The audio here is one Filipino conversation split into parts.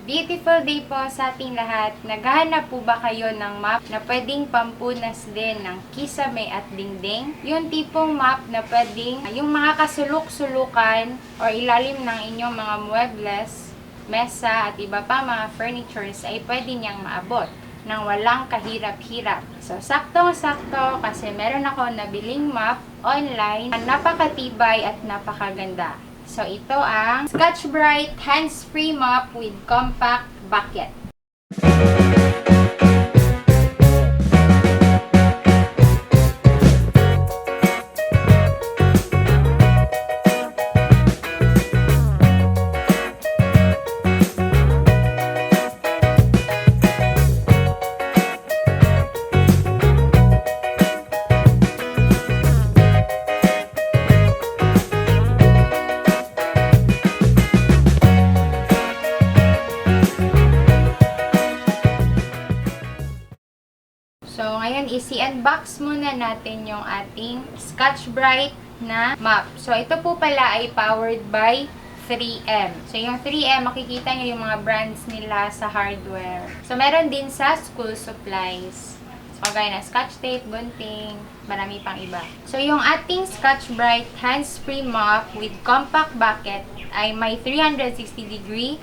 Beautiful day po sa ating lahat. Naghahanap po ba kayo ng map na pwedeng pampunas din ng kisame at dingding? Yung tipong map na pwedeng yung mga kasulok-sulukan or ilalim ng inyong mga muebles, mesa at iba pa mga furnitures ay pwede niyang maabot nang walang kahirap-hirap. So, saktong-sakto kasi meron ako nabiling map online na napakatibay at napakaganda. So, ito ang Scotch-Brite hands-free mop with compact bucket. So, ngayon, isi-unbox muna natin yung ating Scotch-Brite na mop. So, ito po pala ay powered by 3M. So, yung 3M, makikita nyo yung mga brands nila sa hardware. So, meron din sa school supplies. So, kagaya na Scotch tape, gunting, marami pang iba. So, yung ating Scotch-Brite hands-free mop with compact bucket ay may 360-degree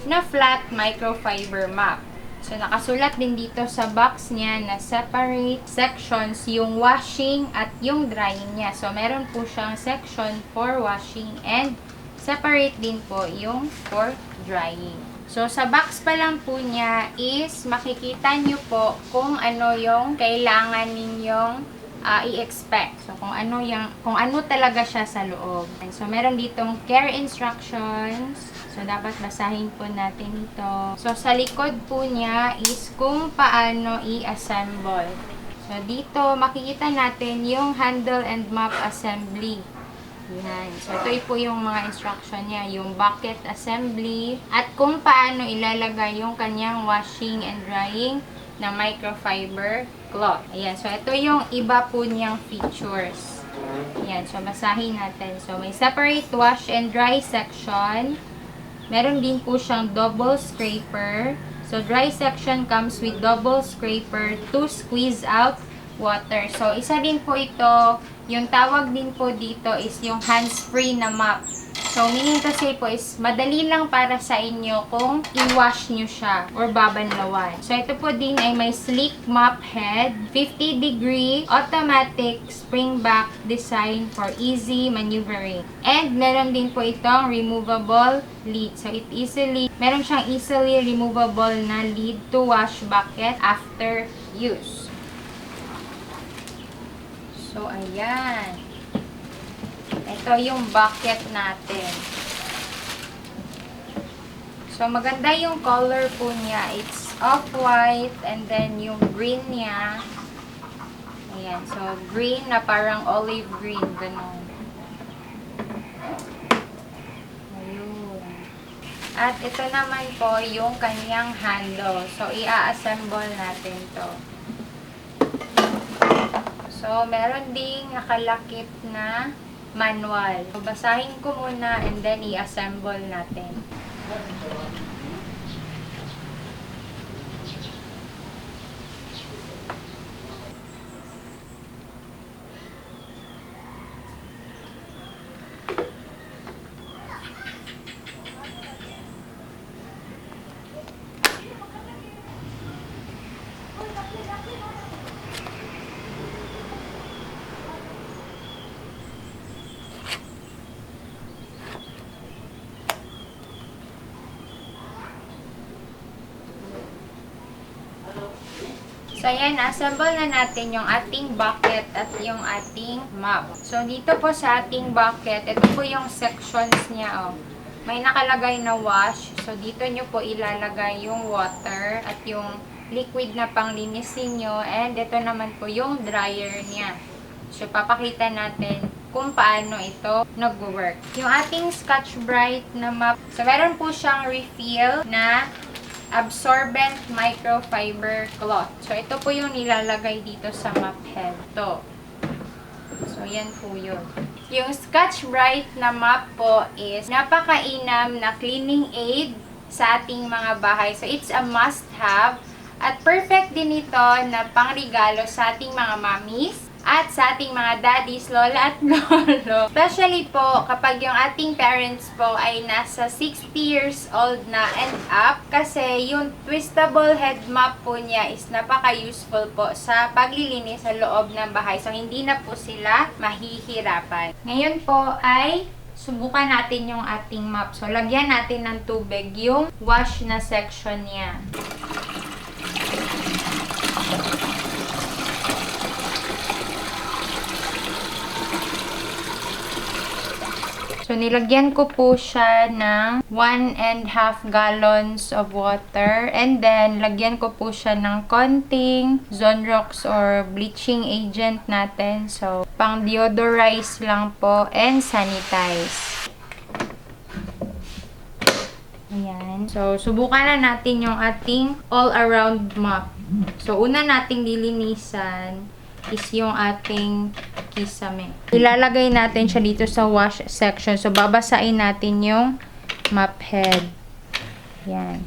na flat microfiber mop. So, nakasulat din dito sa box niya na separate sections yung washing at yung drying niya. So, meron po siyang section for washing and separate din po yung for drying. So, sa box pa lang po niya is makikita nyo po kung ano yung kailangan ninyong i-expect. So, kung ano talaga siya sa loob. So, meron ditong care instructions. So, dapat basahin po natin ito. So, sa likod po niya is kung paano i-assemble. So, dito makikita natin yung handle and mop assembly. Yan. So, ito po yung mga instruction niya. Yung bucket assembly at kung paano ilalagay yung kanyang washing and drying na microfiber cloth. Ayan. So, ito yung iba po niyang features. Ayan. So, basahin natin. So, may separate wash and dry section. Meron din po siyang double scraper. So, dry section comes with double scraper to squeeze out water. So, isa din po ito. Yung tawag din po dito is yung hands-free na mop. So, meaning to say po is madali lang para sa inyo kung i-wash nyo siya or babanlawan. So, ito po din ay may sleek mop head, 50-degree automatic spring back design for easy maneuvering. And meron din po itong removable lid. So, meron siyang easily removable na lid to wash bucket after use. So, ayan. Ito yung bucket natin. So, maganda yung color po niya. It's off-white and then yung green niya. Ayan. So, green na parang olive green. Ganun. Ayun. At ito naman po yung kanyang handle. So, i-assemble natin to. So, meron ding nakalakip na manual. So, basahin ko muna and then i-assemble natin. So, ayan, assemble na natin yung ating bucket at yung ating mop. So, dito po sa ating bucket, ito po yung sections niya, oh. May nakalagay na wash. So, dito nyo po ilalagay yung water at yung liquid na panglinisin nyo. And ito naman po yung dryer niya. So, papakita natin kung paano ito nag-work. Yung ating Scotch-Brite na mop. So, meron po siyang refill na absorbent microfiber cloth. So, ito po yung nilalagay dito sa mop head. Ito. So, yan po yun. Yung Scotch-Brite na mop po is napakainam na cleaning aid sa ating mga bahay. So, it's a must-have. At perfect din ito na pangregalo sa ating mga mommies at sa ating mga daddies, lola at lolo. Especially po kapag yung ating parents po ay nasa 60 years old na and up, kasi yung twistable head mop po niya is napaka-useful po sa paglilinis sa loob ng bahay. So, hindi na po sila mahihirapan. Ngayon po ay subukan natin yung ating mop. So, lagyan natin ng tubig yung wash na section niya. So, nilagyan ko po siya ng 1.5 gallons of water. And then, lagyan ko po siya ng konting Zonrox or bleaching agent natin. So, pang deodorize lang po and sanitize. Ayan. So, subukan na natin yung ating all-around mop. So, una nating lilinisan is yung ating kisame. Ilalagay natin siya dito sa wash section. So, babasain natin yung mop head. Yan.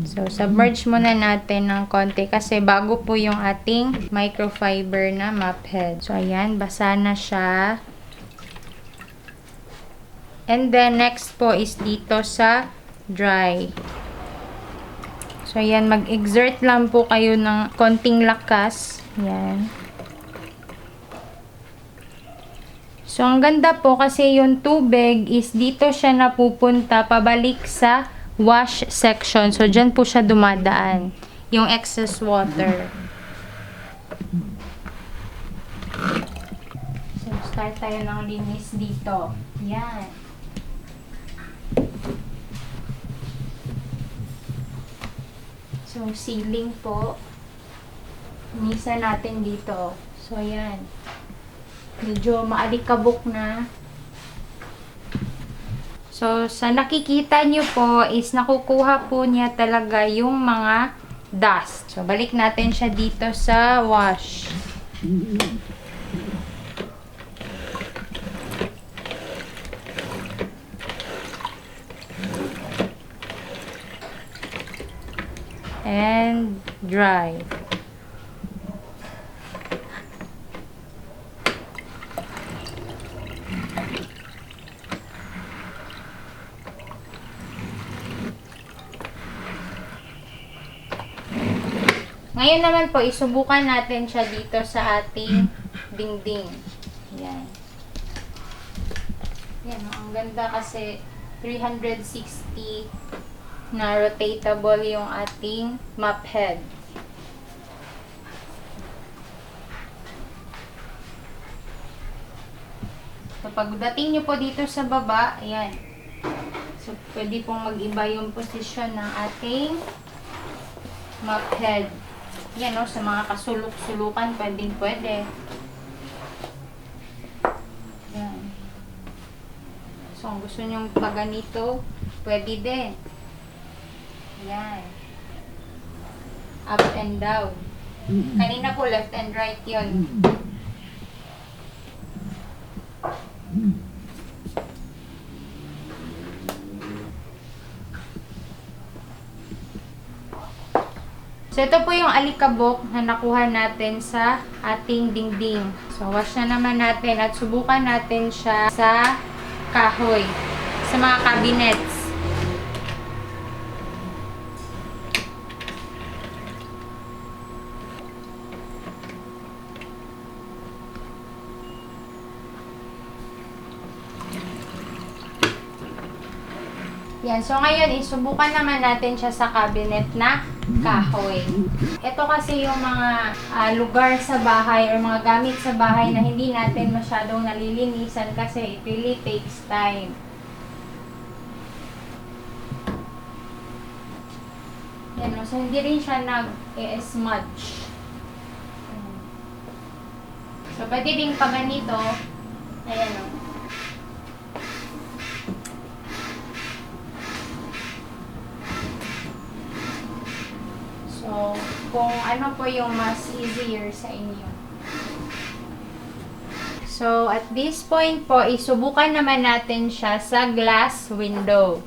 So, submerge muna natin ng konti kasi bago po yung ating microfiber na mop head. So, ayan. Basa na siya. And then, next po is dito sa dry. So, ayan. Mag-exert lang po kayo ng konting lakas. Yan. So, ang ganda po kasi yung tubig is dito siya napupunta pabalik sa wash section. So, dyan po siya dumadaan. Yung excess water. So, start tayo ng linis dito. Yan. So, sealing po. Linisan natin dito. So, yan. Medyo maalikabok na. So, sa nakikita nyo po is nakukuha po niya talaga yung mga dust. So, balik natin siya dito sa wash. And dry. Ngayon naman po, isubukan natin siya dito sa ating dingding. Yan. Yan, ang ganda kasi 360 na rotatable yung ating mop head. So, pagdating nyo po dito sa baba, ayan. So, pwede pong mag-iba yung posisyon ng ating mop head. Yan, no? Sa mga kasulok-sulukan, pwede. Yan. So, kung gusto nyong paganito, pwede din. Yan. Up and down. Kanina po, left and right yun. So, ito po yung alikabok na nakuha natin sa ating dingding. So, wash na naman natin at subukan natin siya sa kahoy, sa mga cabinets. Yan. So, ngayon, isubukan naman natin siya sa cabinet na kahoy. Ito kasi yung mga lugar sa bahay or mga gamit sa bahay na hindi natin masyadong nalilinisan kasi it really takes time. Yan, no? So, hindi rin siya nag-smudge. So, pwede din pa ganito. Ayan, no? So, kung ano po yung mas easier sa inyo. So, at this point po, isubukan naman natin siya sa glass window.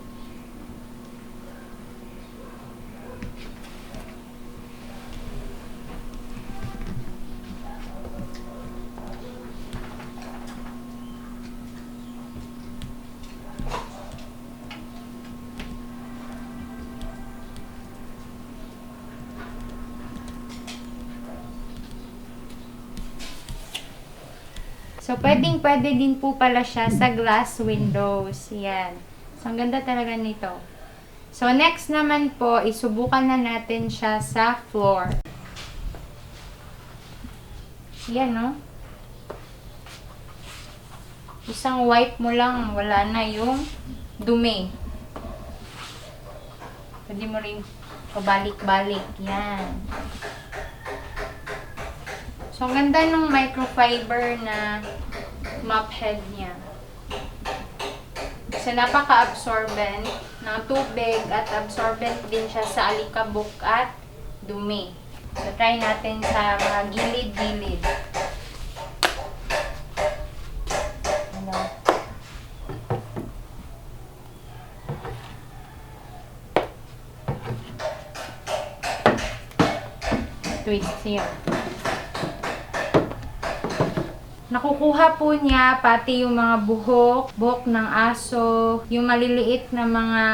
So, pwede din po pala siya sa glass windows. Yan. So, ang ganda talaga nito. So, next naman po, isubukan na natin siya sa floor. Yan, no? Isang wipe mo lang, wala na yung dumi. Pwede mo rin pabalik-balik. Yan. So, ang ganda ng microfiber na mop head niya. Kasi napaka-absorbent ng tubig at absorbent din siya sa alikabok at dumi. So, try natin sa mga gilid-gilid. Ano? Twist yun. Nakukuha po niya pati yung mga buhok ng aso, yung maliliit na mga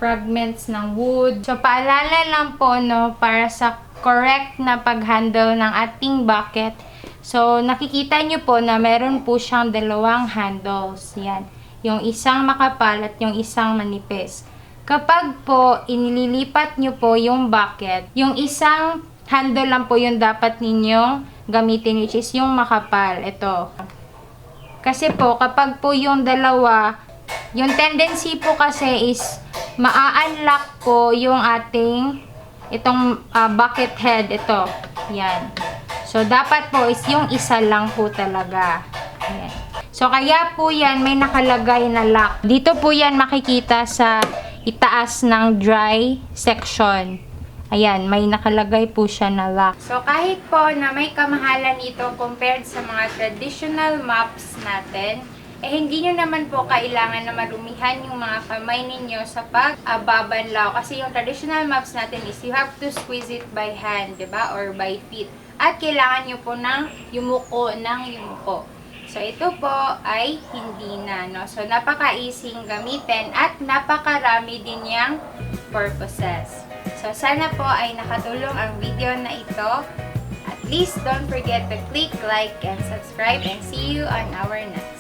fragments ng wood. So, paalala lang po, no, para sa correct na pag-handle ng ating bucket. So, nakikita nyo po na meron po siyang dalawang handles. Yan. Yung isang makapal at yung isang manipis. Kapag po inililipat nyo po yung bucket, yung isang handle lang po yung dapat ninyong gamitin, which is yung makapal. Ito. Kasi po, kapag po yung dalawa, yung tendency po kasi is maa-unlock po yung ating itong bucket head. Ito. Yan. So, dapat po is yung isa lang po talaga. Yan. So, kaya po yan, may nakalagay na lock. Dito po yan makikita sa itaas ng dry section. Ayan, may nakalagay po siya na lock. So, kahit po na may kamahalan ito compared sa mga traditional mops natin, eh hindi nyo naman po kailangan na marumihan yung mga kamay ninyo sa pagbabanlaw. Kasi yung traditional mops natin is you have to squeeze it by hand, diba? Or by feet. At kailangan nyo po ng yumuko ng yumuko. So, ito po ay hindi na, no? So, napaka-easy gamitin at napakarami din yung purposes. So, sana po ay nakatulong ang video na ito. At least don't forget to click like and subscribe and see you on our next.